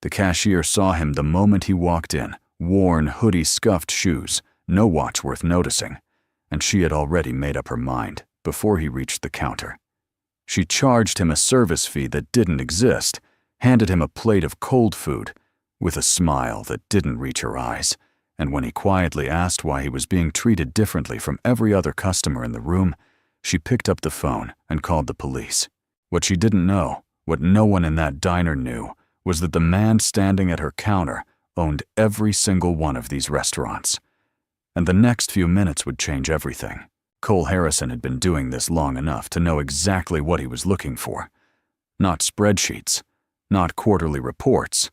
The cashier saw him the moment he walked in, worn, hoodie-scuffed shoes, no watch worth noticing, and she had already made up her mind before he reached the counter. She charged him a service fee that didn't exist, handed him a plate of cold food, with a smile that didn't reach her eyes, and when he quietly asked why he was being treated differently from every other customer in the room, she picked up the phone and called the police. What she didn't know, what no one in that diner knew, was that the man standing at her counter owned every single one of these restaurants. And the next few minutes would change everything. Cole Harrison had been doing this long enough to know exactly what he was looking for. Not spreadsheets, not quarterly reports,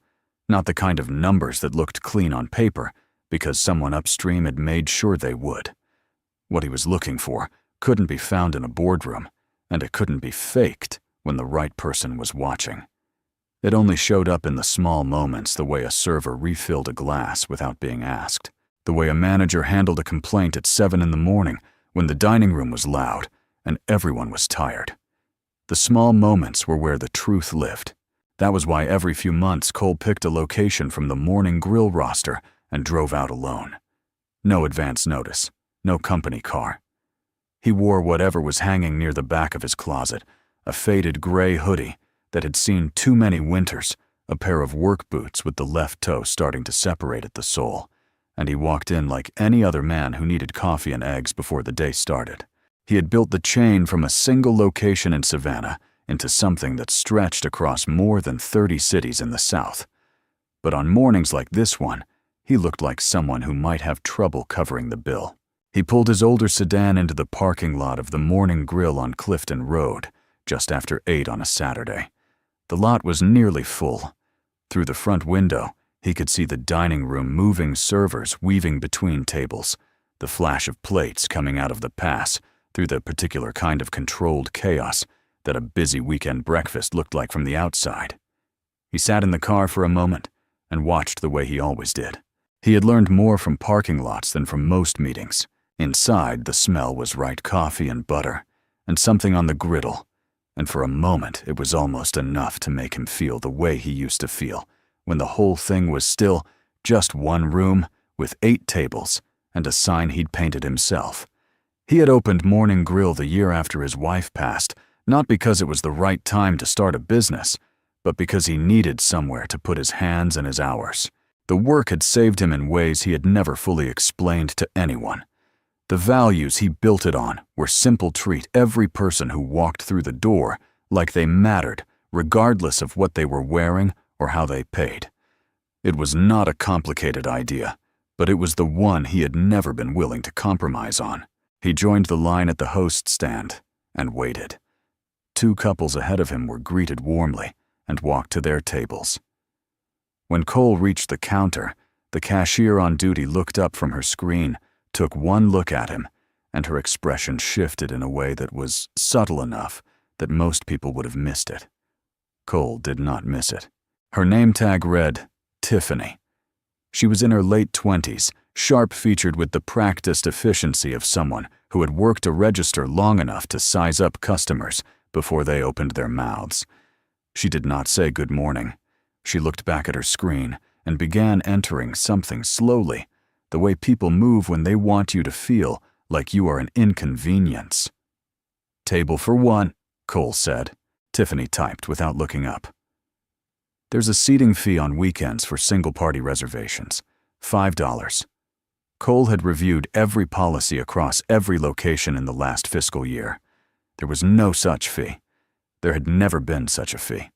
not the kind of numbers that looked clean on paper because someone upstream had made sure they would. What he was looking for couldn't be found in a boardroom, and it couldn't be faked when the right person was watching. It only showed up in the small moments, the way a server refilled a glass without being asked, the way a manager handled a complaint at 7 in the morning when the dining room was loud and everyone was tired. The small moments were where the truth lived. That was why every few months Cole picked a location from the morning grill roster and drove out alone. No advance notice, no company car. He wore whatever was hanging near the back of his closet, a faded gray hoodie that had seen too many winters, a pair of work boots with the left toe starting to separate at the sole, and he walked in like any other man who needed coffee and eggs before the day started. He had built the chain from a single location in Savannah into something that stretched across more than 30 cities in the South. But on mornings like this one, he looked like someone who might have trouble covering the bill. He pulled his older sedan into the parking lot of the Morning Grill on Clifton Road, just after 8 on a Saturday. The lot was nearly full. Through the front window, he could see the dining room moving servers weaving between tables, the flash of plates coming out of the pass through the particular kind of controlled chaos that a busy weekend breakfast looked like from the outside. He sat in the car for a moment and watched the way he always did. He had learned more from parking lots than from most meetings. Inside, the smell was right coffee and butter, and something on the griddle, and for a moment it was almost enough to make him feel the way he used to feel when the whole thing was still just one room with 8 tables and a sign he'd painted himself. He had opened Morning Grill the year after his wife passed, not because it was the right time to start a business, but because he needed somewhere to put his hands and his hours. The work had saved him in ways he had never fully explained to anyone. The values he built it on were simple: treat every person who walked through the door like they mattered, regardless of what they were wearing or how they paid. It was not a complicated idea, but it was the one he had never been willing to compromise on. He joined the line at the host stand and waited. 2 couples ahead of him were greeted warmly and walked to their tables. When Cole reached the counter, the cashier on duty looked up from her screen, took one look at him, and her expression shifted in a way that was subtle enough that most people would have missed it. Cole did not miss it. Her name tag read Tiffany. She was in her late 20s, sharp-featured with the practiced efficiency of someone who had worked a register long enough to size up customers before they opened their mouths. She did not say good morning. She looked back at her screen and began entering something slowly, the way people move when they want you to feel like you are an inconvenience. "Table for 1, Cole said. Tiffany typed without looking up. "There's a seating fee on weekends for single-party reservations, $5. Cole had reviewed every policy across every location in the last fiscal year. There was no such fee. There had never been such a fee.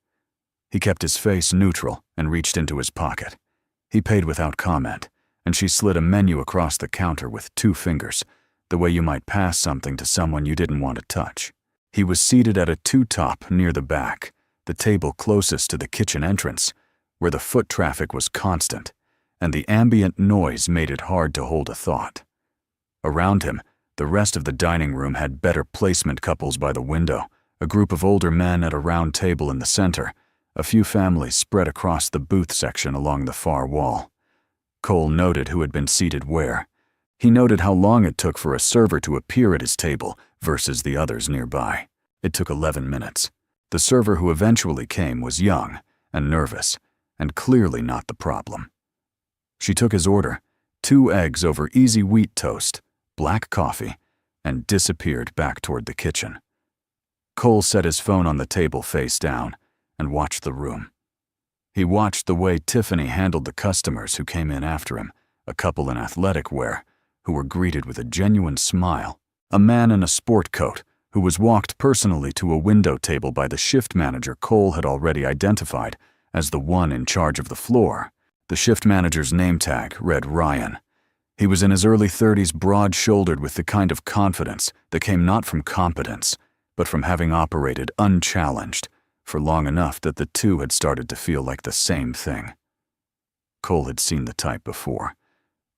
He kept his face neutral and reached into his pocket. He paid without comment, and she slid a menu across the counter with 2 fingers, the way you might pass something to someone you didn't want to touch. He was seated at a 2-top near the back, the table closest to the kitchen entrance, where the foot traffic was constant, and the ambient noise made it hard to hold a thought. Around him, the rest of the dining room had better placement couples by the window, a group of older men at a round table in the center, a few families spread across the booth section along the far wall. Cole noted who had been seated where. He noted how long it took for a server to appear at his table versus the others nearby. It took 11 minutes. The server who eventually came was young and nervous, and clearly not the problem. She took his order, 2 eggs over easy wheat toast, black coffee, and disappeared back toward the kitchen. Cole set his phone on the table face down and watched the room. He watched the way Tiffany handled the customers who came in after him, a couple in athletic wear, who were greeted with a genuine smile, a man in a sport coat who was walked personally to a window table by the shift manager Cole had already identified as the one in charge of the floor. The shift manager's name tag read Ryan. He was in his early 30s, broad-shouldered with the kind of confidence that came not from competence, but from having operated unchallenged for long enough that the two had started to feel like the same thing. Cole had seen the type before.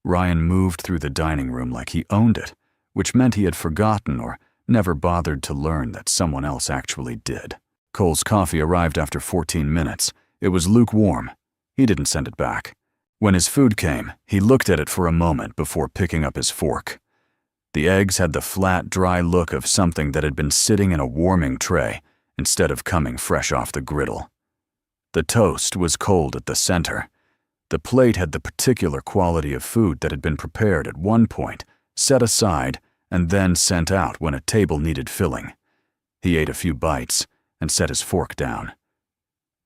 Ryan moved through the dining room like he owned it, which meant he had forgotten or never bothered to learn that someone else actually did. Cole's coffee arrived after 14 minutes. It was lukewarm. He didn't send it back. When his food came, he looked at it for a moment before picking up his fork. The eggs had the flat, dry look of something that had been sitting in a warming tray instead of coming fresh off the griddle. The toast was cold at the center. The plate had the particular quality of food that had been prepared at one point, set aside, and then sent out when a table needed filling. He ate a few bites and set his fork down.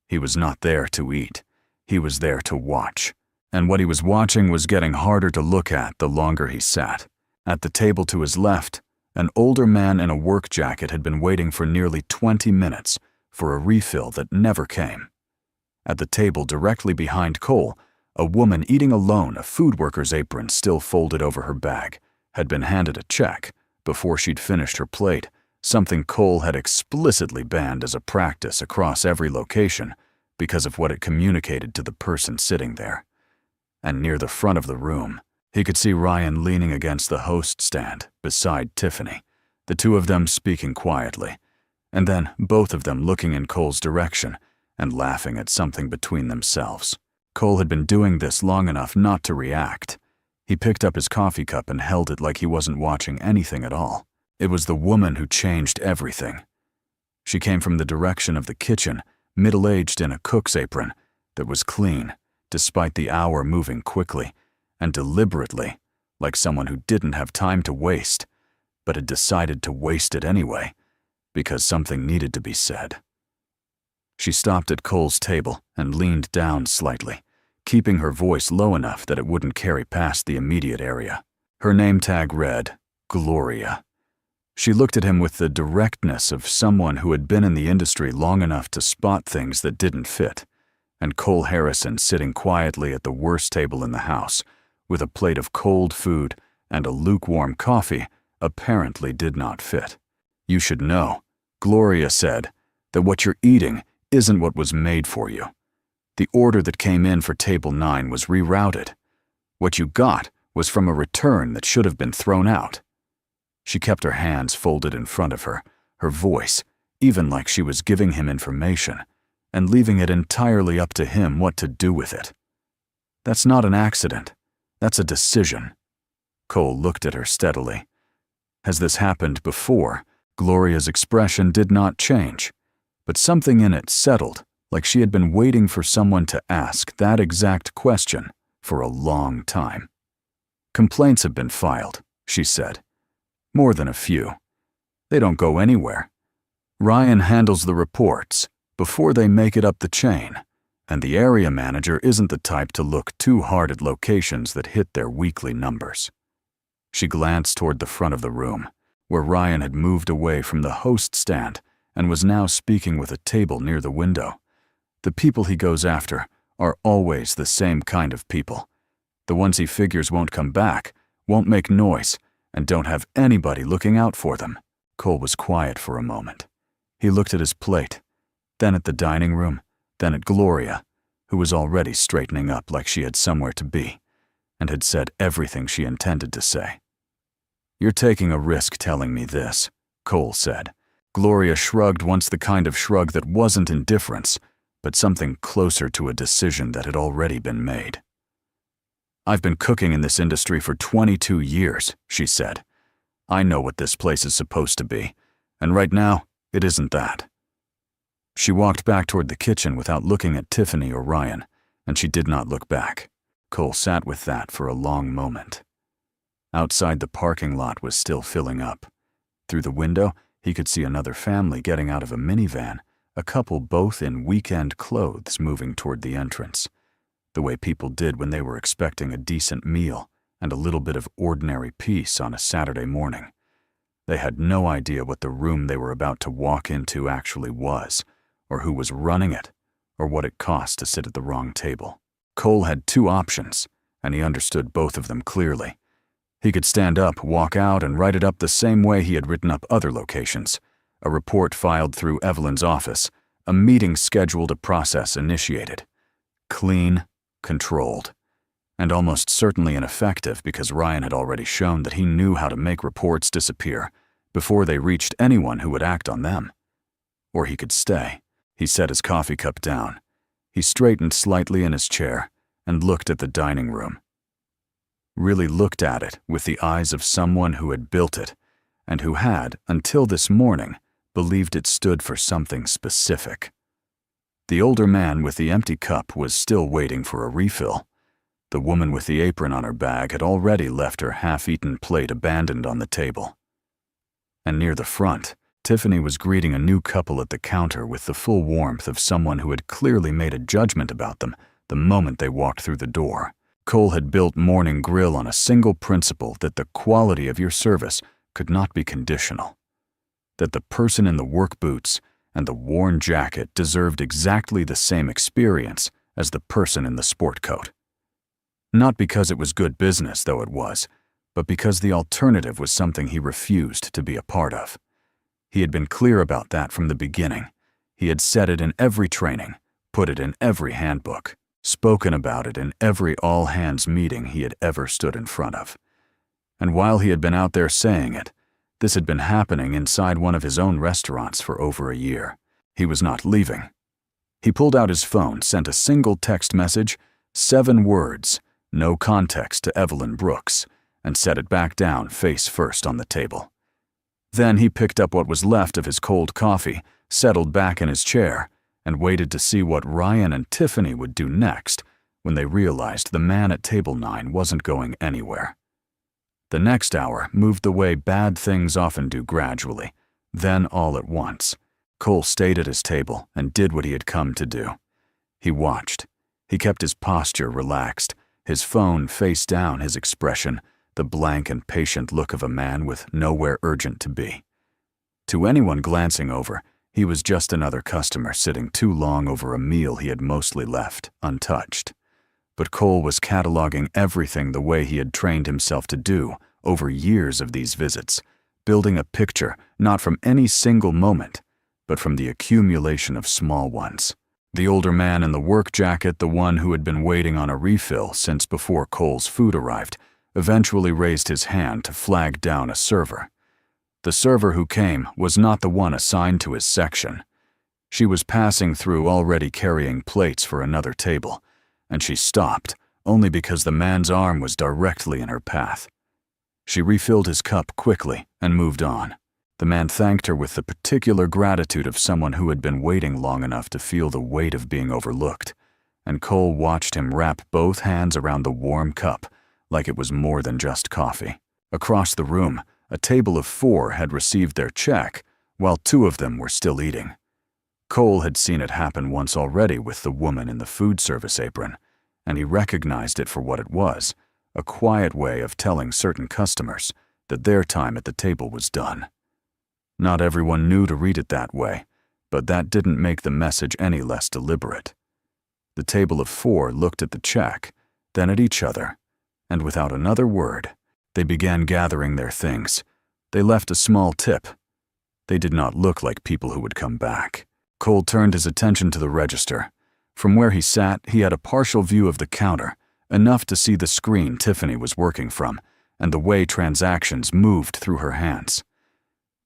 He was not there to eat. He was there to watch. And what he was watching was getting harder to look at the longer he sat. At the table to his left, an older man in a work jacket had been waiting for nearly 20 minutes for a refill that never came. At the table directly behind Cole, a woman eating alone, a food worker's apron still folded over her bag, had been handed a check before she'd finished her plate, something Cole had explicitly banned as a practice across every location because of what it communicated to the person sitting there. And near the front of the room, he could see Ryan leaning against the host stand beside Tiffany, the two of them speaking quietly, and then both of them looking in Cole's direction and laughing at something between themselves. Cole had been doing this long enough not to react. He picked up his coffee cup and held it like he wasn't watching anything at all. It was the woman who changed everything. She came from the direction of the kitchen, middle-aged in a cook's apron that was clean, despite the hour moving quickly and deliberately, like someone who didn't have time to waste, but had decided to waste it anyway, because something needed to be said. She stopped at Cole's table and leaned down slightly, keeping her voice low enough that it wouldn't carry past the immediate area. Her name tag read, Gloria. She looked at him with the directness of someone who had been in the industry long enough to spot things that didn't fit, and Cole Harrison sitting quietly at the worst table in the house, with a plate of cold food and a lukewarm coffee, apparently did not fit. You should know, Gloria said, that what you're eating isn't what was made for you. The order that came in for table 9 was rerouted. What you got was from a return that should have been thrown out. She kept her hands folded in front of her, her voice, even like she was giving him information, and leaving it entirely up to him what to do with it. That's not an accident. That's a decision. Cole looked at her steadily. Has this happened before? Gloria's expression did not change, but something in it settled, like she had been waiting for someone to ask that exact question for a long time. Complaints have been filed, she said. More than a few. They don't go anywhere. Ryan handles the reports before they make it up the chain, and the area manager isn't the type to look too hard at locations that hit their weekly numbers. She glanced toward the front of the room, where Ryan had moved away from the host stand and was now speaking with a table near the window. The people he goes after are always the same kind of people. The ones he figures won't come back, won't make noise, and don't have anybody looking out for them. Cole was quiet for a moment. He looked at his plate, then at the dining room, then at Gloria, who was already straightening up like she had somewhere to be, and had said everything she intended to say. You're taking a risk telling me this, Cole said. Gloria shrugged once, the kind of shrug that wasn't indifference, but something closer to a decision that had already been made. I've been cooking in this industry for 22 years, she said. I know what this place is supposed to be, and right now, it isn't that. She walked back toward the kitchen without looking at Tiffany or Ryan, and she did not look back. Cole sat with that for a long moment. Outside, the parking lot was still filling up. Through the window, he could see another family getting out of a minivan, a couple both in weekend clothes moving toward the entrance, the way people did when they were expecting a decent meal and a little bit of ordinary peace on a Saturday morning. They had no idea what the room they were about to walk into actually was, or who was running it, or what it cost to sit at the wrong table. Cole had two options, and he understood both of them clearly. He could stand up, walk out, and write it up the same way he had written up other locations. A report filed through Evelyn's office, a meeting scheduled, a process initiated. Clean, controlled, and almost certainly ineffective because Ryan had already shown that he knew how to make reports disappear before they reached anyone who would act on them. Or he could stay. He set his coffee cup down. He straightened slightly in his chair and looked at the dining room. Really looked at it with the eyes of someone who had built it and who had, until this morning, believed it stood for something specific. The older man with the empty cup was still waiting for a refill. The woman with the apron on her bag had already left her half-eaten plate abandoned on the table. And near the front, Tiffany was greeting a new couple at the counter with the full warmth of someone who had clearly made a judgment about them the moment they walked through the door. Cole had built Morning Grill on a single principle that the quality of your service could not be conditional, that the person in the work boots and the worn jacket deserved exactly the same experience as the person in the sport coat. Not because it was good business, though it was, but because the alternative was something he refused to be a part of. He had been clear about that from the beginning. He had said it in every training, put it in every handbook, spoken about it in every all-hands meeting he had ever stood in front of. And while he had been out there saying it, this had been happening inside one of his own restaurants for over a year. He was not leaving. He pulled out his phone, sent a single text message, 7 words, no context, to Evelyn Brooks, and set it back down face first on the table. Then he picked up what was left of his cold coffee, settled back in his chair, and waited to see what Ryan and Tiffany would do next when they realized the man at table 9 wasn't going anywhere. The next hour moved the way bad things often do, gradually, then all at once. Cole stayed at his table and did what he had come to do. He watched. He kept his posture relaxed, his phone face down, his expression the blank and patient look of a man with nowhere urgent to be. To anyone glancing over, he was just another customer sitting too long over a meal he had mostly left untouched. But Cole was cataloging everything the way he had trained himself to do over years of these visits, building a picture not from any single moment, but from the accumulation of small ones. The older man in the work jacket, the one who had been waiting on a refill since before Cole's food arrived, eventually raised his hand to flag down a server. The server who came was not the one assigned to his section. She was passing through, already carrying plates for another table, and she stopped only because the man's arm was directly in her path. She refilled his cup quickly and moved on. The man thanked her with the particular gratitude of someone who had been waiting long enough to feel the weight of being overlooked, and Cole watched him wrap both hands around the warm cup like it was more than just coffee. Across the room, a table of 4 had received their check, while 2 of them were still eating. Cole had seen it happen once already with the woman in the food service apron, and he recognized it for what it was, a quiet way of telling certain customers that their time at the table was done. Not everyone knew to read it that way, but that didn't make the message any less deliberate. The table of 4 looked at the check, then at each other, and without another word, they began gathering their things. They left a small tip. They did not look like people who would come back. Cole turned his attention to the register. From where he sat, he had a partial view of the counter, enough to see the screen Tiffany was working from, and the way transactions moved through her hands.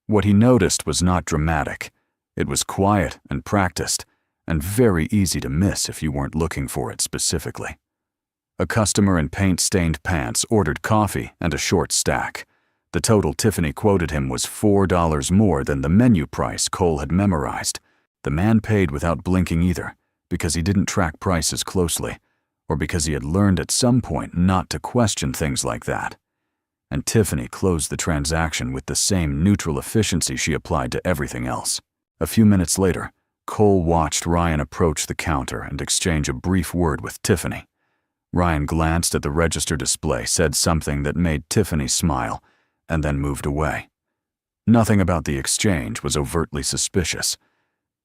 What he noticed was not dramatic. It was quiet and practiced, and very easy to miss if you weren't looking for it specifically. A customer in paint-stained pants ordered coffee and a short stack. The total Tiffany quoted him was $4 more than the menu price Cole had memorized. The man paid without blinking either, because he didn't track prices closely, or because he had learned at some point not to question things like that. And Tiffany closed the transaction with the same neutral efficiency she applied to everything else. A few minutes later, Cole watched Ryan approach the counter and exchange a brief word with Tiffany. Ryan glanced at the register display, said something that made Tiffany smile, and then moved away. Nothing about the exchange was overtly suspicious,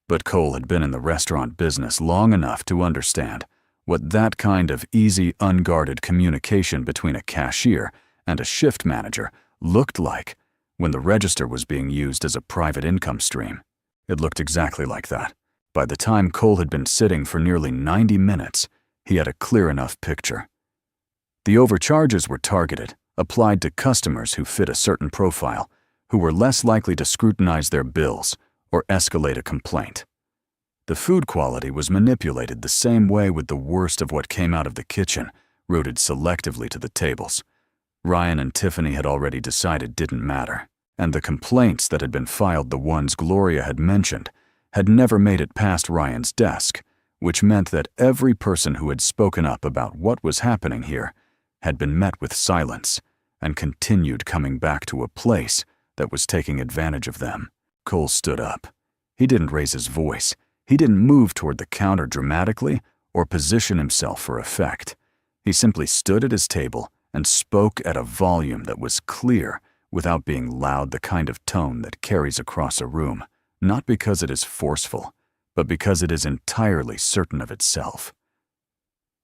but Cole had been in the restaurant business long enough to understand what that kind of easy, unguarded communication between a cashier and a shift manager looked like when the register was being used as a private income stream. It looked exactly like that. By the time Cole had been sitting for nearly 90 minutes, he had a clear enough picture. The overcharges were targeted, applied to customers who fit a certain profile, who were less likely to scrutinize their bills or escalate a complaint. The food quality was manipulated the same way with the worst of what came out of the kitchen, routed selectively to the tables. Ryan and Tiffany had already decided didn't matter, and the complaints that had been filed, the ones Gloria had mentioned, had never made it past Ryan's desk, which meant that every person who had spoken up about what was happening here had been met with silence and continued coming back to a place that was taking advantage of them. Cole stood up. He didn't raise his voice. He didn't move toward the counter dramatically or position himself for effect. He simply stood at his table and spoke at a volume that was clear without being loud, the kind of tone that carries across a room, not because it is forceful, but because it is entirely certain of itself.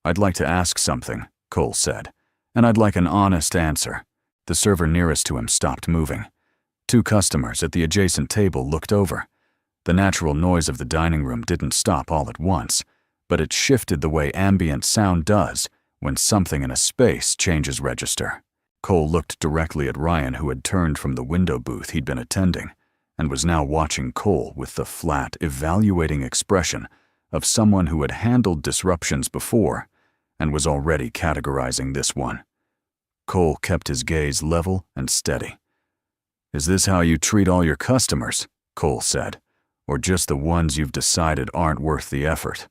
"I'd like to ask something," Cole said, "and I'd like an honest answer." The server nearest to him stopped moving. Two customers at the adjacent table looked over. The natural noise of the dining room didn't stop all at once, but it shifted the way ambient sound does when something in a space changes register. Cole looked directly at Ryan, who had turned from the window booth he'd been attending, and was now watching Cole with the flat, evaluating expression of someone who had handled disruptions before and was already categorizing this one. Cole kept his gaze level and steady. "Is this how you treat all your customers?" Cole said. "Or just the ones you've decided aren't worth the effort?"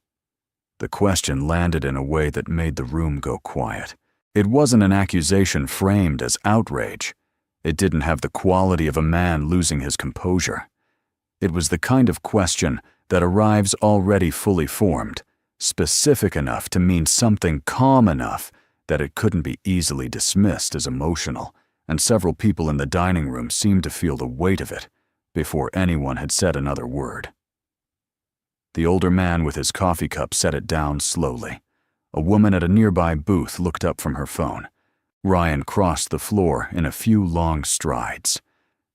The question landed in a way that made the room go quiet. It wasn't an accusation framed as outrage. It didn't have the quality of a man losing his composure. It was the kind of question that arrives already fully formed, specific enough to mean something calm enough that it couldn't be easily dismissed as emotional, and several people in the dining room seemed to feel the weight of it before anyone had said another word. The older man with his coffee cup set it down slowly. A woman at a nearby booth looked up from her phone. Ryan crossed the floor in a few long strides.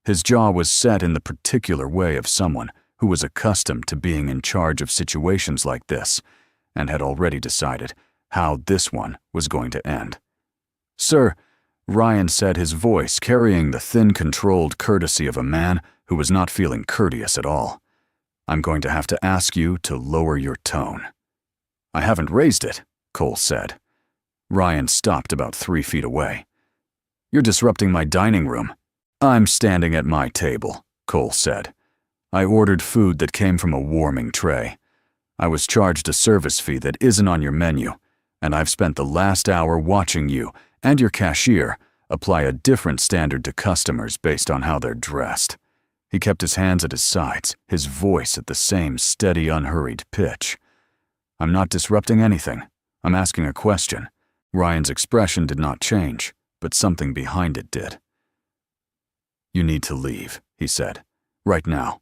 His jaw was set in the particular way of someone who was accustomed to being in charge of situations like this and had already decided how this one was going to end. "Sir," Ryan said, his voice carrying the thin, controlled courtesy of a man who was not feeling courteous at all, "I'm going to have to ask you to lower your tone." "I haven't raised it," Cole said. Ryan stopped about 3 feet away. "You're disrupting my dining room." "I'm standing at my table," Cole said. "I ordered food that came from a warming tray. I was charged a service fee that isn't on your menu, and I've spent the last hour watching you and your cashier apply a different standard to customers based on how they're dressed." He kept his hands at his sides, his voice at the same steady, unhurried pitch. "I'm not disrupting anything. I'm asking a question." Ryan's expression did not change, but something behind it did. "You need to leave," he said, "right now,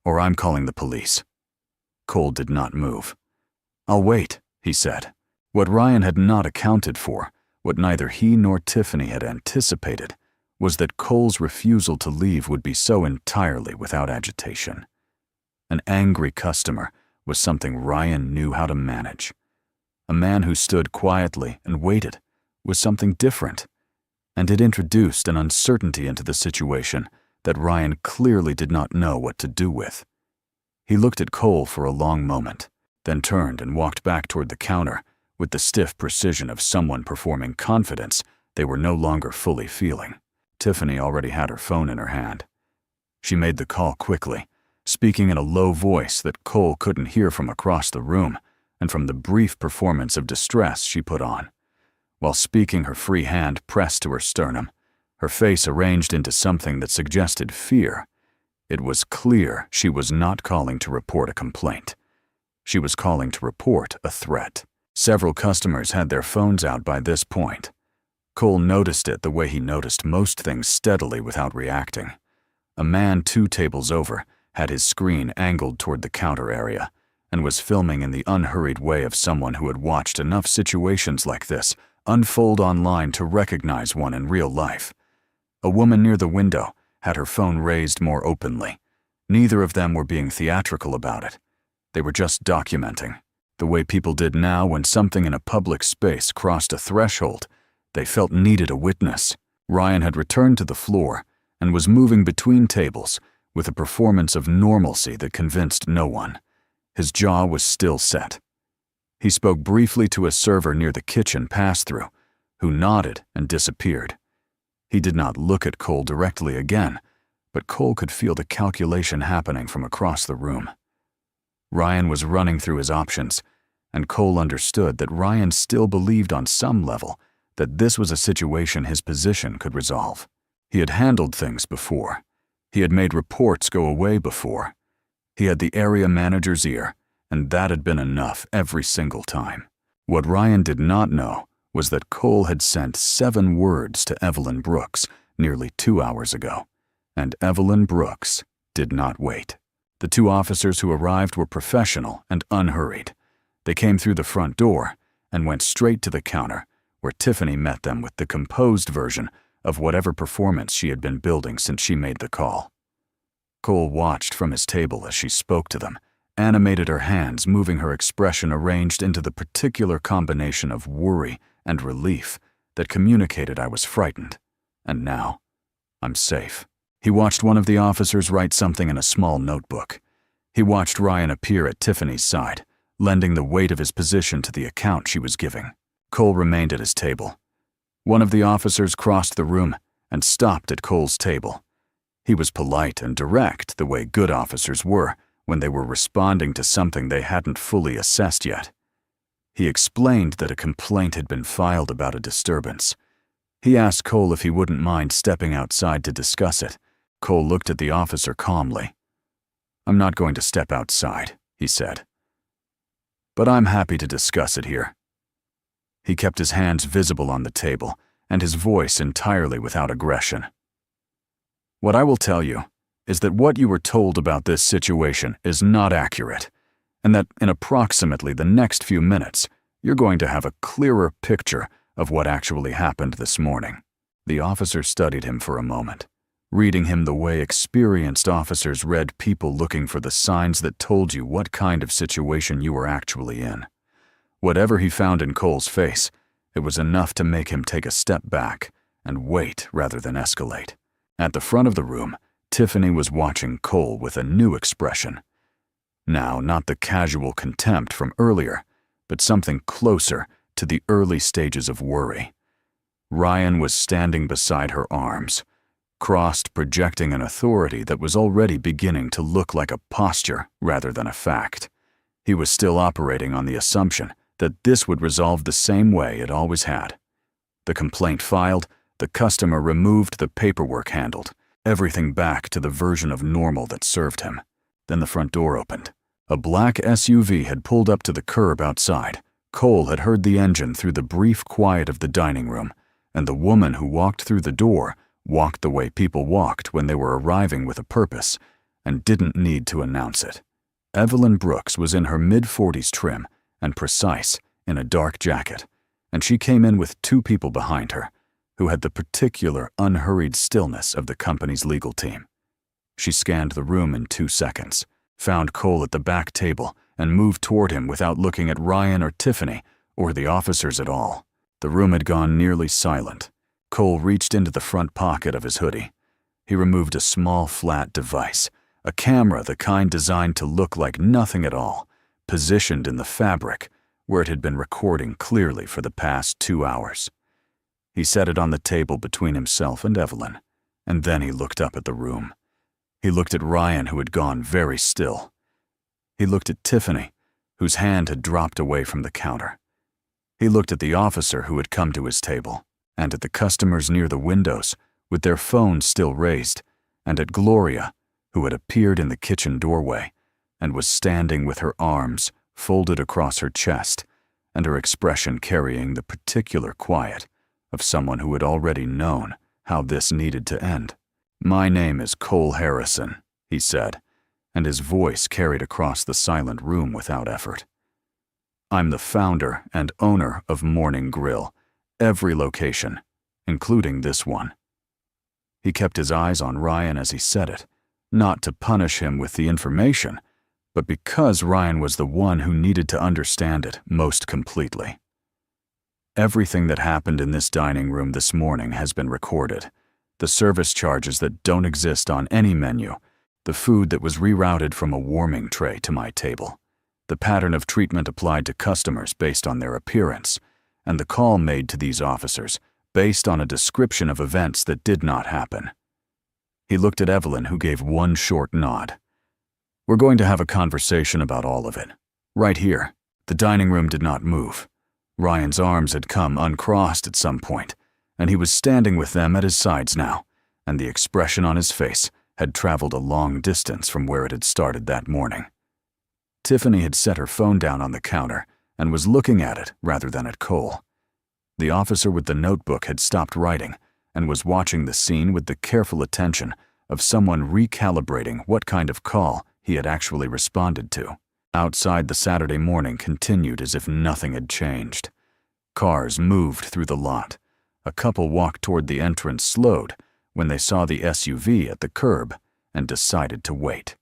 or I'm calling the police." Cole did not move. "I'll wait," he said. What Ryan had not accounted for, what neither he nor Tiffany had anticipated, was that Cole's refusal to leave would be so entirely without agitation. An angry customer was something Ryan knew how to manage. A man who stood quietly and waited was something different, and it introduced an uncertainty into the situation that Ryan clearly did not know what to do with. He looked at Cole for a long moment, then turned and walked back toward the counter with the stiff precision of someone performing confidence they were no longer fully feeling. Tiffany already had her phone in her hand. She made the call quickly, speaking in a low voice that Cole couldn't hear from across the room, and from the brief performance of distress she put on. While speaking, her free hand pressed to her sternum, her face arranged into something that suggested fear. It was clear she was not calling to report a complaint. She was calling to report a threat. Several customers had their phones out by this point. Cole noticed it the way he noticed most things, steadily without reacting. A man 2 tables over had his screen angled toward the counter area and was filming in the unhurried way of someone who had watched enough situations like this unfold online to recognize one in real life. A woman near the window had her phone raised more openly. Neither of them were being theatrical about it. They were just documenting, the way people did now when something in a public space crossed a threshold they felt needed a witness. Ryan had returned to the floor and was moving between tables with a performance of normalcy that convinced no one. His jaw was still set. He spoke briefly to a server near the kitchen pass-through, who nodded and disappeared. He did not look at Cole directly again, but Cole could feel the calculation happening from across the room. Ryan was running through his options, and Cole understood that Ryan still believed on some level that this was a situation his position could resolve. He had handled things before. He had made reports go away before. He had the area manager's ear, and that had been enough every single time. What Ryan did not know was that Cole had sent 7 words to Evelyn Brooks nearly 2 hours ago, and Evelyn Brooks did not wait. The 2 officers who arrived were professional and unhurried. They came through the front door and went straight to the counter, where Tiffany met them with the composed version of whatever performance she had been building since she made the call. Cole watched from his table as she spoke to them, animated her hands, moving her expression arranged into the particular combination of worry and relief that communicated I was frightened, and now I'm safe. He watched one of the officers write something in a small notebook. He watched Ryan appear at Tiffany's side, lending the weight of his position to the account she was giving. Cole remained at his table. One of the officers crossed the room and stopped at Cole's table. He was polite and direct, the way good officers were when they were responding to something they hadn't fully assessed yet. He explained that a complaint had been filed about a disturbance. He asked Cole if he wouldn't mind stepping outside to discuss it. Cole looked at the officer calmly. "I'm not going to step outside," he said. "But I'm happy to discuss it here." He kept his hands visible on the table and his voice entirely without aggression. "What I will tell you is that what you were told about this situation is not accurate, and that in approximately the next few minutes, you're going to have a clearer picture of what actually happened this morning." The officer studied him for a moment, reading him the way experienced officers read people looking for the signs that told you what kind of situation you were actually in. Whatever he found in Cole's face, it was enough to make him take a step back and wait rather than escalate. At the front of the room, Tiffany was watching Cole with a new expression. Now, not the casual contempt from earlier, but something closer to the early stages of worry. Ryan was standing beside her arms, crossed, projecting an authority that was already beginning to look like a posture rather than a fact. He was still operating on the assumption that this would resolve the same way it always had. The complaint filed, the customer removed, the paperwork handled, everything back to the version of normal that served him. Then the front door opened. A black SUV had pulled up to the curb outside. Cole had heard the engine through the brief quiet of the dining room, and the woman who walked through the door walked the way people walked when they were arriving with a purpose, and didn't need to announce it. Evelyn Brooks was in her mid-40s trim and precise in a dark jacket, and she came in with 2 people behind her, who had the particular unhurried stillness of the company's legal team. She scanned the room in 2 seconds, found Cole at the back table, and moved toward him without looking at Ryan or Tiffany or the officers at all. The room had gone nearly silent. Cole reached into the front pocket of his hoodie. He removed a small flat device, a camera the kind designed to look like nothing at all, positioned in the fabric where it had been recording clearly for the past 2 hours. He set it on the table between himself and Evelyn, and then he looked up at the room. He looked at Ryan, who had gone very still. He looked at Tiffany, whose hand had dropped away from the counter. He looked at the officer who had come to his table, and at the customers near the windows, with their phones still raised, and at Gloria, who had appeared in the kitchen doorway and was standing with her arms folded across her chest and her expression carrying the particular quiet of someone who had already known how this needed to end. "My name is Cole Harrison," he said, and his voice carried across the silent room without effort. "I'm the founder and owner of Morning Grill, every location, including this one." He kept his eyes on Ryan as he said it, not to punish him with the information, but because Ryan was the one who needed to understand it most completely. "Everything that happened in this dining room this morning has been recorded. The service charges that don't exist on any menu, the food that was rerouted from a warming tray to my table, the pattern of treatment applied to customers based on their appearance, and the call made to these officers based on a description of events that did not happen." He looked at Evelyn, who gave one short nod. "We're going to have a conversation about all of it. Right here." The dining room did not move. Ryan's arms had come uncrossed at some point, and he was standing with them at his sides now, and the expression on his face had traveled a long distance from where it had started that morning. Tiffany had set her phone down on the counter and was looking at it rather than at Cole. The officer with the notebook had stopped writing and was watching the scene with the careful attention of someone recalibrating what kind of call he had actually responded to. Outside, the Saturday morning continued as if nothing had changed. Cars moved through the lot. A couple walked toward the entrance slowed when they saw the SUV at the curb and decided to wait.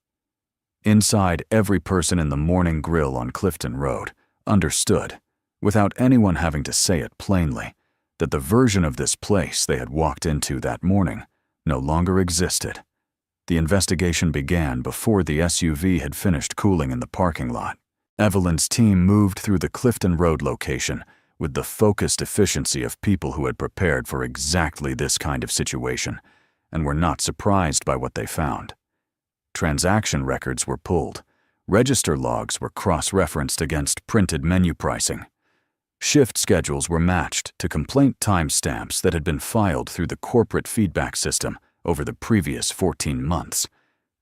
Inside, every person in the Morning Grill on Clifton Road understood, without anyone having to say it plainly, that the version of this place they had walked into that morning no longer existed. The investigation began before the SUV had finished cooling in the parking lot. Evelyn's team moved through the Clifton Road location with the focused efficiency of people who had prepared for exactly this kind of situation and were not surprised by what they found. Transaction records were pulled. Register logs were cross-referenced against printed menu pricing. Shift schedules were matched to complaint timestamps that had been filed through the corporate feedback system over the previous 14 months,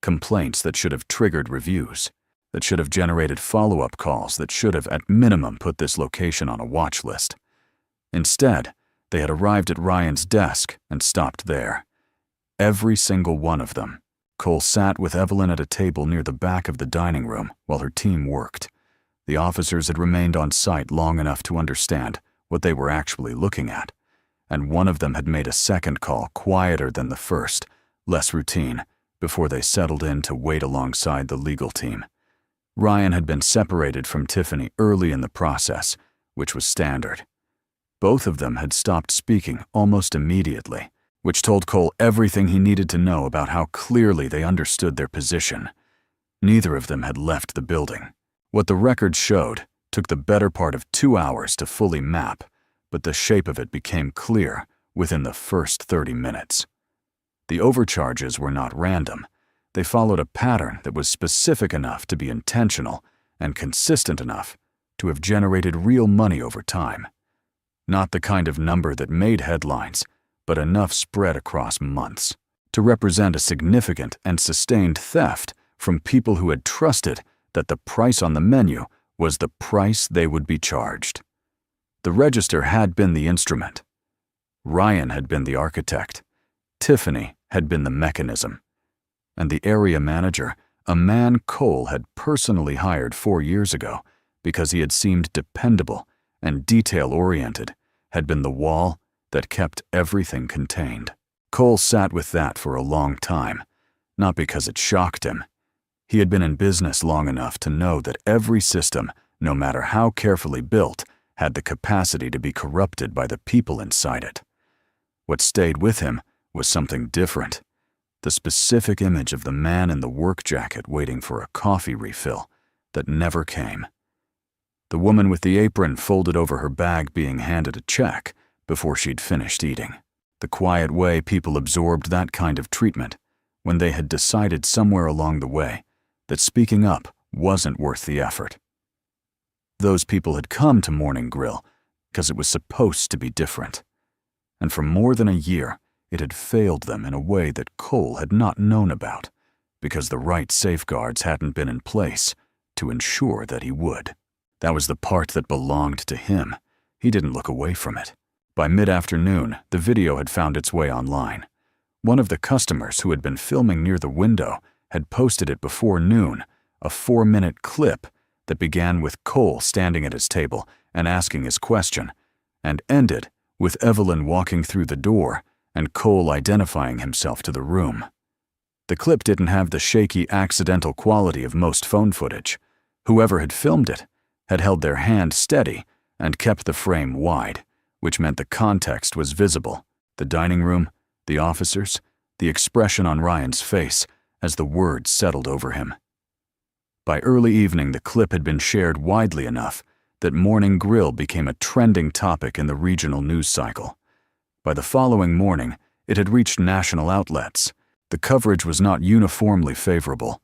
complaints that should have triggered reviews, that should have generated follow-up calls, that should have at minimum put this location on a watch list. Instead, they had arrived at Ryan's desk and stopped there. Every single one of them. Cole sat with Evelyn at a table near the back of the dining room while her team worked. The officers had remained on site long enough to understand what they were actually looking at, and one of them had made a second call quieter than the first, less routine, before they settled in to wait alongside the legal team. Ryan had been separated from Tiffany early in the process, which was standard. Both of them had stopped speaking almost immediately, which told Cole everything he needed to know about how clearly they understood their position. Neither of them had left the building. What the records showed took the better part of 2 hours to fully map, but the shape of it became clear within the first 30 minutes. The overcharges were not random. They followed a pattern that was specific enough to be intentional and consistent enough to have generated real money over time. Not the kind of number that made headlines, but enough spread across months to represent a significant and sustained theft from people who had trusted that the price on the menu was the price they would be charged. The register had been the instrument. Ryan had been the architect. Tiffany had been the mechanism. And the area manager, a man Cole had personally hired 4 years ago because he had seemed dependable and detail-oriented, had been the wall that kept everything contained. Cole sat with that for a long time, not because it shocked him. He had been in business long enough to know that every system, no matter how carefully built, had the capacity to be corrupted by the people inside it. What stayed with him was something different. The specific image of the man in the work jacket waiting for a coffee refill that never came. The woman with the apron folded over her bag being handed a check before she'd finished eating. The quiet way people absorbed that kind of treatment when they had decided somewhere along the way that speaking up wasn't worth the effort. Those people had come to Morning Grill because it was supposed to be different. And for more than a year, it had failed them in a way that Cole had not known about, because the right safeguards hadn't been in place to ensure that he would. That was the part that belonged to him. He didn't look away from it. By mid-afternoon, the video had found its way online. One of the customers who had been filming near the window had posted it before noon, a 4-minute clip that began with Cole standing at his table and asking his question, and ended with Evelyn walking through the door and Cole identifying himself to the room. The clip didn't have the shaky, accidental quality of most phone footage. Whoever had filmed it had held their hand steady and kept the frame wide, which meant the context was visible: the dining room, the officers, the expression on Ryan's face as the words settled over him. By early evening, the clip had been shared widely enough that Morning Grill became a trending topic in the regional news cycle. By the following morning, it had reached national outlets. The coverage was not uniformly favorable.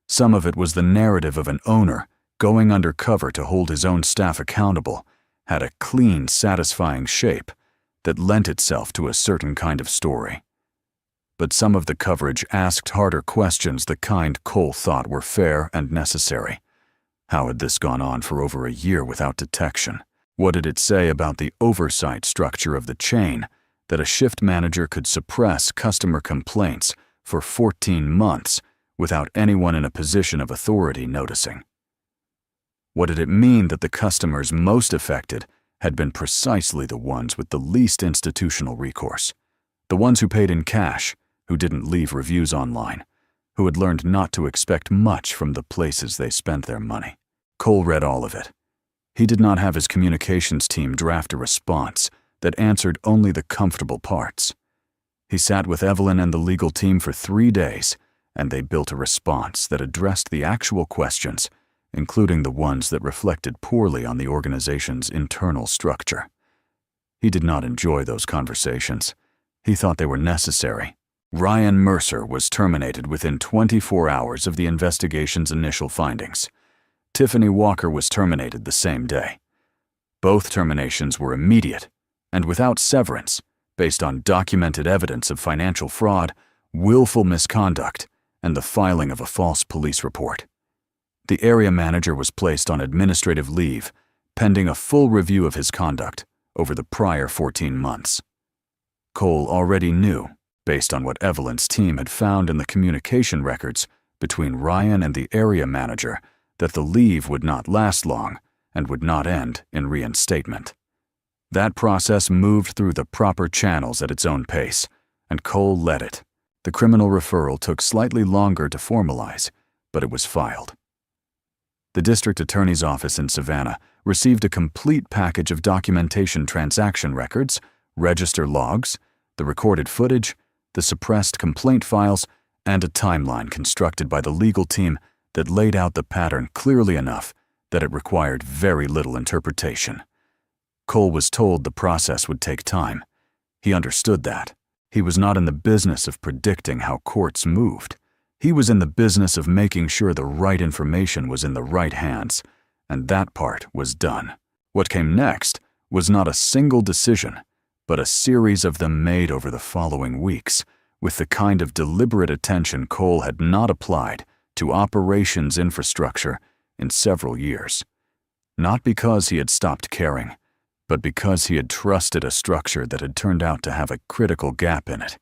Some of it was the narrative of an owner going undercover to hold his own staff accountable, had a clean, satisfying shape that lent itself to a certain kind of story. But some of the coverage asked harder questions, the kind Cole thought were fair and necessary. How had this gone on for over a year without detection? What did it say about the oversight structure of the chain that a shift manager could suppress customer complaints for 14 months without anyone in a position of authority noticing? What did it mean that the customers most affected had been precisely the ones with the least institutional recourse? The ones who paid in cash, who didn't leave reviews online, who had learned not to expect much from the places they spent their money. Cole read all of it. He did not have his communications team draft a response that answered only the comfortable parts. He sat with Evelyn and the legal team for 3 days, and they built a response that addressed the actual questions, including the ones that reflected poorly on the organization's internal structure. He did not enjoy those conversations. He thought they were necessary. Ryan Mercer was terminated within 24 hours of the investigation's initial findings. Tiffany Walker was terminated the same day. Both terminations were immediate and without severance, based on documented evidence of financial fraud, willful misconduct, and the filing of a false police report. The area manager was placed on administrative leave, pending a full review of his conduct over the prior 14 months. Cole already knew, based on what Evelyn's team had found in the communication records between Ryan and the area manager, that the leave would not last long and would not end in reinstatement. That process moved through the proper channels at its own pace, and Cole led it. The criminal referral took slightly longer to formalize, but it was filed. The district attorney's office in Savannah received a complete package of documentation, transaction records, register logs, the recorded footage, the suppressed complaint files, and a timeline constructed by the legal team that laid out the pattern clearly enough that it required very little interpretation. Cole was told the process would take time. He understood that. He was not in the business of predicting how courts moved. He was in the business of making sure the right information was in the right hands, and that part was done. What came next was not a single decision, but a series of them made over the following weeks, with the kind of deliberate attention Cole had not applied to operations infrastructure in several years. Not because he had stopped caring, but because he had trusted a structure that had turned out to have a critical gap in it.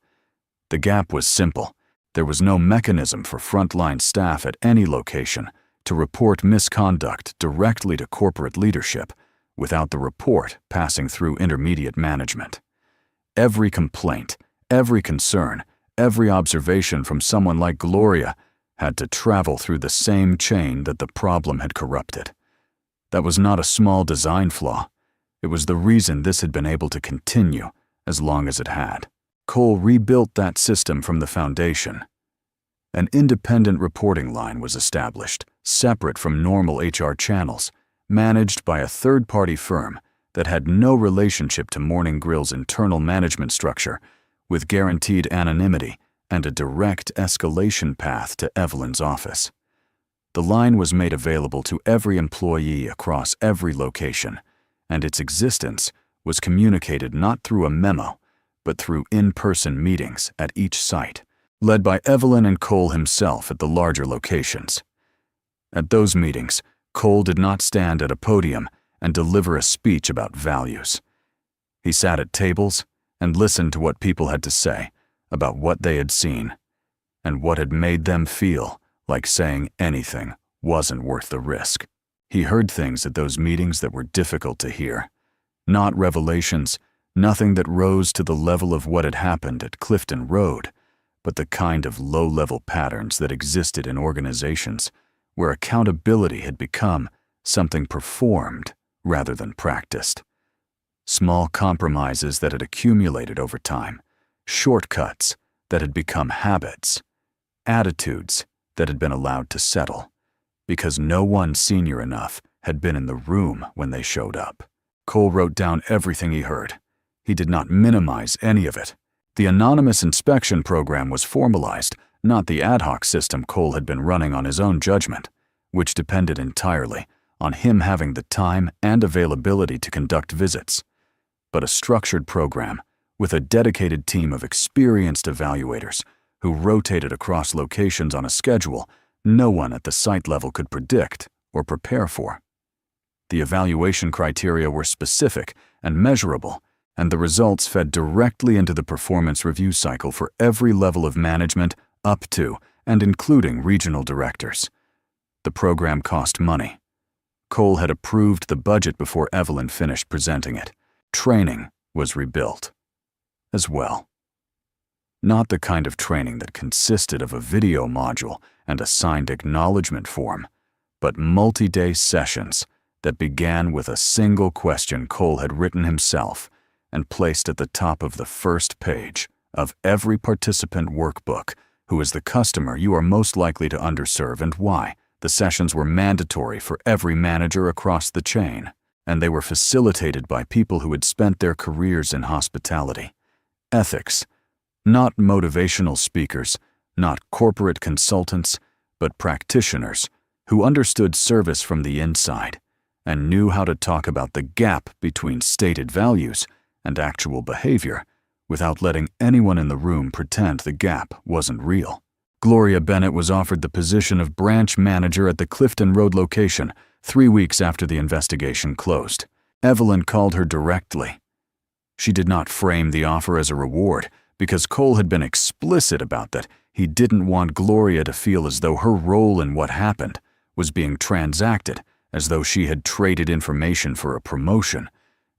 The gap was simple. There was no mechanism for frontline staff at any location to report misconduct directly to corporate leadership without the report passing through intermediate management. Every complaint, every concern, every observation from someone like Gloria had to travel through the same chain that the problem had corrupted. That was not a small design flaw. It was the reason this had been able to continue as long as it had. Cole rebuilt that system from the foundation. An independent reporting line was established, separate from normal HR channels, managed by a third-party firm that had no relationship to Morning Grill's internal management structure, with guaranteed anonymity and a direct escalation path to Evelyn's office. The line was made available to every employee across every location, and its existence was communicated not through a memo, but through in-person meetings at each site, led by Evelyn and Cole himself at the larger locations. At those meetings, Cole did not stand at a podium and deliver a speech about values. He sat at tables and listened to what people had to say about what they had seen and what had made them feel like saying anything wasn't worth the risk. He heard things at those meetings that were difficult to hear. Not revelations, nothing that rose to the level of what had happened at Clifton Road, but the kind of low-level patterns that existed in organizations where accountability had become something performed rather than practiced. Small compromises that had accumulated over time, shortcuts that had become habits, attitudes that had been allowed to settle, because no one senior enough had been in the room when they showed up. Cole wrote down everything he heard. He did not minimize any of it. The anonymous inspection program was formalized, not the ad hoc system Cole had been running on his own judgment, which depended entirely on him having the time and availability to conduct visits, but a structured program with a dedicated team of experienced evaluators who rotated across locations on a schedule no one at the site level could predict or prepare for. The evaluation criteria were specific and measurable, and the results fed directly into the performance review cycle for every level of management up to and including regional directors. The program cost money. Cole had approved the budget before Evelyn finished presenting it. Training was rebuilt as well. Not the kind of training that consisted of a video module and a signed acknowledgement form, but multi-day sessions that began with a single question Cole had written himself and placed at the top of the first page of every participant workbook. Who is the customer you are most likely to underserve and why? The sessions were mandatory for every manager across the chain, and they were facilitated by people who had spent their careers in hospitality. Ethics, not motivational speakers, not corporate consultants, but practitioners who understood service from the inside and knew how to talk about the gap between stated values and actual behavior without letting anyone in the room pretend the gap wasn't real. Gloria Bennett was offered the position of branch manager at the Clifton Road location 3 weeks after the investigation closed. Evelyn called her directly. She did not frame the offer as a reward because Cole had been explicit about that. He didn't want Gloria to feel as though her role in what happened was being transacted, as though she had traded information for a promotion,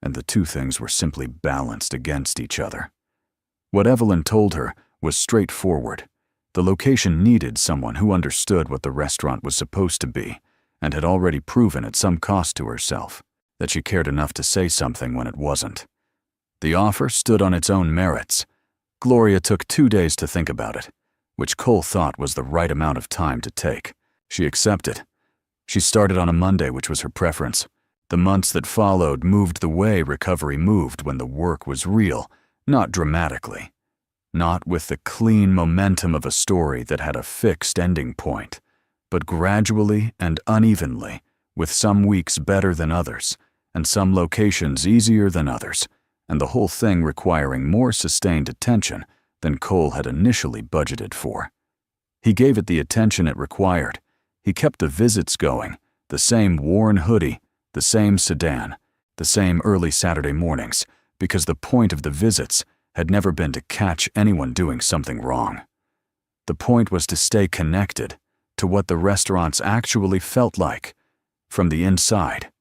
and the two things were simply balanced against each other. What Evelyn told her was straightforward. The location needed someone who understood what the restaurant was supposed to be and had already proven at some cost to herself that she cared enough to say something when it wasn't. The offer stood on its own merits. Gloria took 2 days to think about it, which Cole thought was the right amount of time to take. She accepted. She started on a Monday, which was her preference. The months that followed moved the way recovery moved when the work was real, not dramatically, not with the clean momentum of a story that had a fixed ending point, but gradually and unevenly, with some weeks better than others, and some locations easier than others, and the whole thing requiring more sustained attention than Cole had initially budgeted for. He gave it the attention it required. He kept the visits going, the same worn hoodie, the same sedan, the same early Saturday mornings, because the point of the visits had never been to catch anyone doing something wrong. The point was to stay connected to what the restaurants actually felt like, from the inside,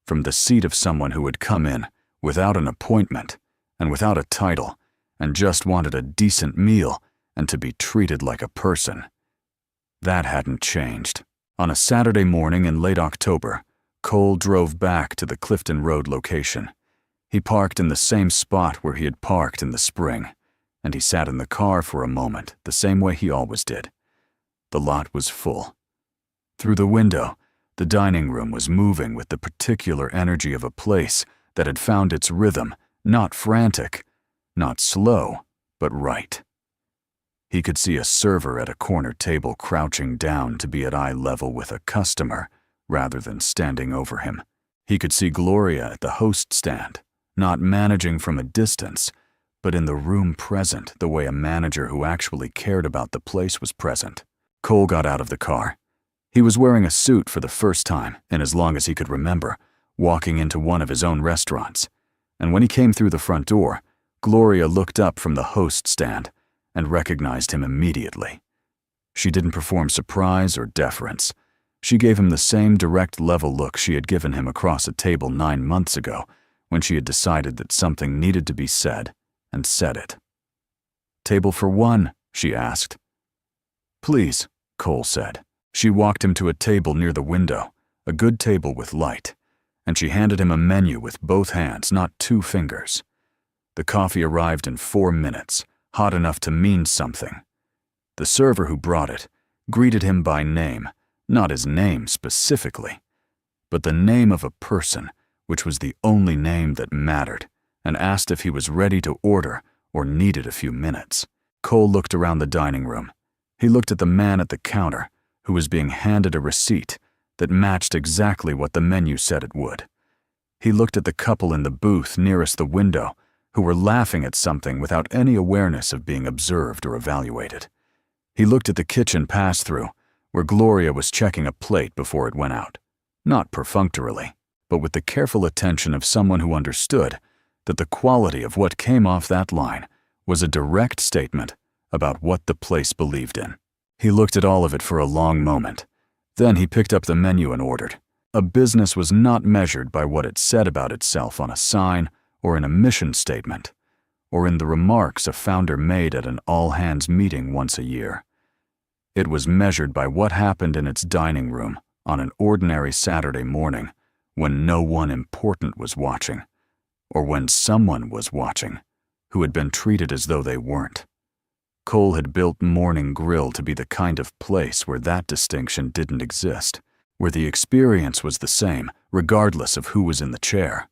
from the seat of someone who had come in without an appointment and without a title and just wanted a decent meal and to be treated like a person. That hadn't changed. On a Saturday morning in late October, Cole drove back to the Clifton Road location. He parked in the same spot where he had parked in the spring, and he sat in the car for a moment the same way he always did. The lot was full. Through the window, the dining room was moving with the particular energy of a place that had found its rhythm, not frantic, not slow, but right. He could see a server at a corner table crouching down to be at eye level with a customer rather than standing over him. He could see Gloria at the host stand, not managing from a distance, but in the room present the way a manager who actually cared about the place was present. Cole got out of the car. He was wearing a suit for the first time in as long as he could remember, walking into one of his own restaurants. And when he came through the front door, Gloria looked up from the host stand and recognized him immediately. She didn't perform surprise or deference. She gave him the same direct level look she had given him across a table 9 months ago when she had decided that something needed to be said, and said it. "Table for one?" she asked. "Please," Cole said. She walked him to a table near the window, a good table with light, and she handed him a menu with both hands, not 2 fingers. The coffee arrived in 4 minutes, hot enough to mean something. The server who brought it greeted him by name, not his name specifically, but the name of a person, which was the only name that mattered, and asked if he was ready to order or needed a few minutes. Cole looked around the dining room. He looked at the man at the counter, who was being handed a receipt that matched exactly what the menu said it would. He looked at the couple in the booth nearest the window, who were laughing at something without any awareness of being observed or evaluated. He looked at the kitchen pass-through, where Gloria was checking a plate before it went out, not perfunctorily, but with the careful attention of someone who understood that the quality of what came off that line was a direct statement about what the place believed in. He looked at all of it for a long moment. Then he picked up the menu and ordered. A business was not measured by what it said about itself on a sign or in a mission statement, or in the remarks a founder made at an all-hands meeting once a year. It was measured by what happened in its dining room on an ordinary Saturday morning when no one important was watching, or when someone was watching who had been treated as though they weren't. Cole had built Morning Grill to be the kind of place where that distinction didn't exist, where the experience was the same regardless of who was in the chair,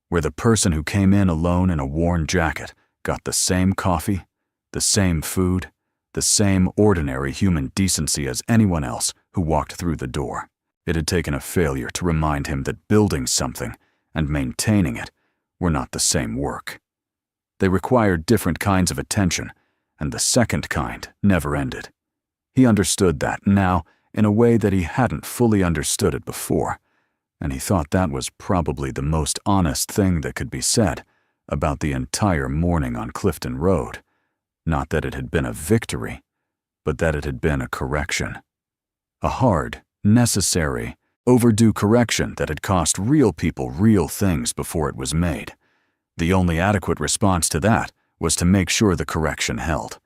where the person who came in alone in a worn jacket got the same coffee, the same food, the same ordinary human decency as anyone else who walked through the door. It had taken a failure to remind him that building something and maintaining it were not the same work. They required different kinds of attention, and the second kind never ended. He understood that now in a way that he hadn't fully understood it before, and he thought that was probably the most honest thing that could be said about the entire morning on Clifton Road. Not that it had been a victory, but that it had been a correction. A hard, necessary, overdue correction that had cost real people real things before it was made. The only adequate response to that was to make sure the correction held.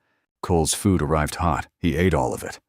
Cole's food arrived hot. He ate all of it.